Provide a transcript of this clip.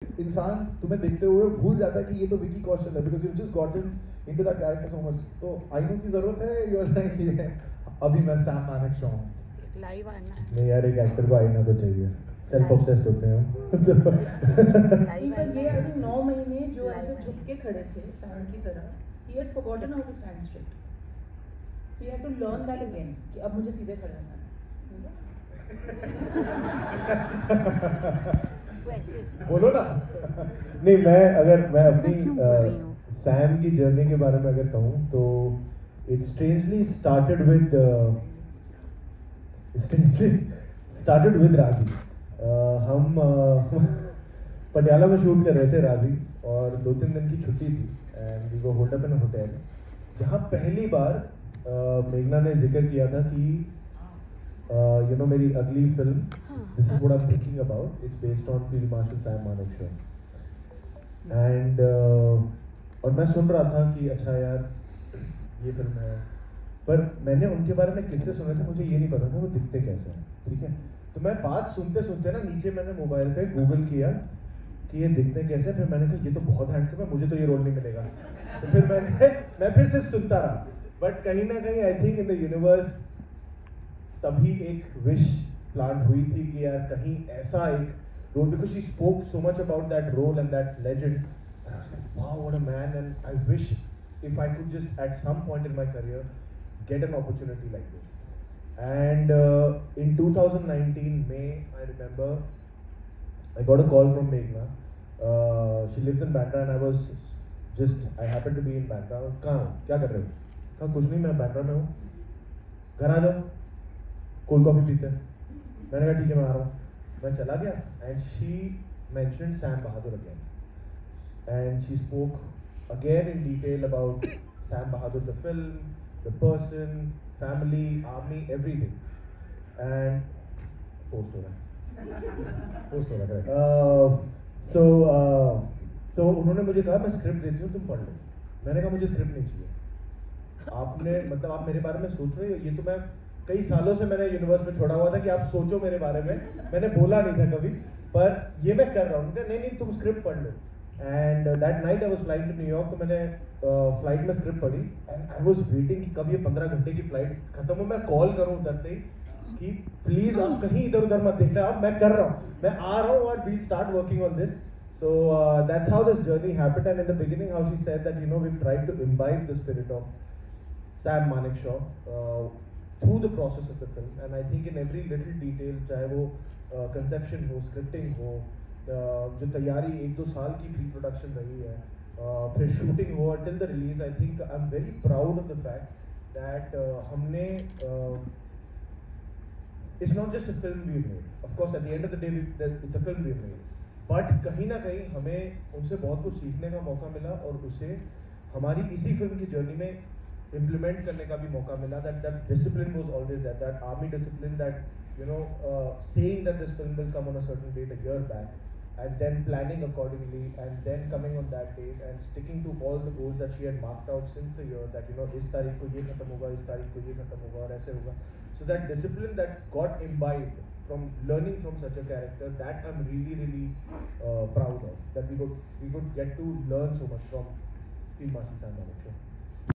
इंसान तुम्हें देखते हुए भूल जाता है कि ये तो विकी कौशल है, because you just gotten into that character so much. तो आईनू की जरूरत है, यू आर लाइक ये अभी मैं सैम मानेकशॉ हूं. लाइव आना है. नहीं यार, एक एक्टर को आईना तो चाहिए. सेल्फ ऑब्सेस्ड होते हैं हम. पर ये आई थिंक 9 महीने जो ऐसे झुक के खड़े थे सैम की तरह, he had forgotten how to stand straight. He had to learn that again कि अब मुझे सीधे खड़े होना है. बोलो ना. नहीं, मैं अपनी सैम की जर्नी के बारे में अगर कहूँ तो इट स्ट्रेंजली स्टार्टेड विद राजी. हम पटियाला में शूट कर रहे थे राजी, और 2-3 दिन की छुट्टी थी and we were holed up in a hotel, जहाँ पहली बार मेघना ने जिक्र किया था कि यू नो मेरी अगली film, this is what I am thinking about, it's based on field marshal Sam Manekshaw. And और मैं सुन रहा था कि अच्छा यार ये फिल्म है, पर मैंने उनके बारे में किससे सुने थे मुझे ये नहीं पता था वो दिखते कैसे हैं. ठीक है, तो मैं बात सुनते सुनते ना नीचे मैंने मोबाइल पे गूगल किया कि ये दिखते कैसे. फिर मैंने कहा ये तो बहुत हैंडसम है, मुझे तो ये रोल नहीं मिलेगा. तो फिर मैं फिर सिर्फ सुनता रहा. बट कहीं ना कहीं I think in the universe तभी एक विश प्लांट हुई थी कि यार कहीं ऐसा एक role, because she spoke so much about that role and that legend. Wow, what a man, and I wish if I could just at some point in my career get an opportunity like this. And in 2019 May, I remember I got a call from Meghna. She lives in Bandra and I happened to be in Bandra. कहाँ क्या कर रहे हो? कहाँ कुछ नहीं, मैं बैंड्रा में हूँ, घर आ जाओ, कोल्ड कॉफी पीते हैं. मैंने कहा ठीक है मैं आ रहा हूँ. मैं चला गया and she mentioned Sam Bahadur again. And she spoke again in detail about Sam Bahadur, the film, the person, family, army, everything. And post हो रहा है. तो उन्होंने मुझे कहा मैं स्क्रिप्ट देती हूँ, तुम पढ़ लो. मैंने कहा मुझे स्क्रिप्ट नहीं चाहिए. आपने मतलब आप मेरे बारे में सोच रहे हो, ये तो मैं कई सालों से मैंने यूनिवर्स में छोड़ा हुआ था कि आप सोचो मेरे बारे में. मैंने बोला नहीं था कभी, पर ये मैं कर रहा हूँ. नहीं तुम स्क्रिप्ट पढ़ लो. And that night I was flying to New York. तो मैंने फ्लाइट में स्क्रिप्ट पढ़ी एंड आई वाज वेटिंग कि कब ये 15 घंटे की फ्लाइट खत्म हो, मैं कॉल करूं उतरते ही कि प्लीज आप कहीं इधर उधर मत देखना, आप मैं कर रहा हूँ, मैं आ रहा हूँ और we start working on this. So that's how this journey happened. And in the beginning how she said that we've tried to imbibe the spirit of Sam Manekshaw through the process of the film. And I think in every little detail, चाहे वो conception हो, scripting हो, जो तैयारी 1-2 साल की pre production रही है, फिर शूटिंग हो till the release, I think I am very proud of the fact that हमने it's not just a film we made. Of course at the end of the day it's a film we made, but कहीं ना कहीं हमें उनसे बहुत कुछ सीखने का मौका मिला और उसे हमारी इसी फिल्म की जर्नी में इम्प्लीमेंट करने का भी मौका मिला. That discipline was always there, that army discipline, that saying that this film will come on a certain date a year back, and then planning accordingly, and then coming on that date and sticking to all the goals that she had marked out since a year, that इस तारीख को ये खत्म होगा, इस तारीख को ये खत्म होगा और ऐसे होगा. So that discipline that got imbibed from learning from such a character, that I'm really proud of, that we could get to learn so much from Field Marshal Sam Manekshaw.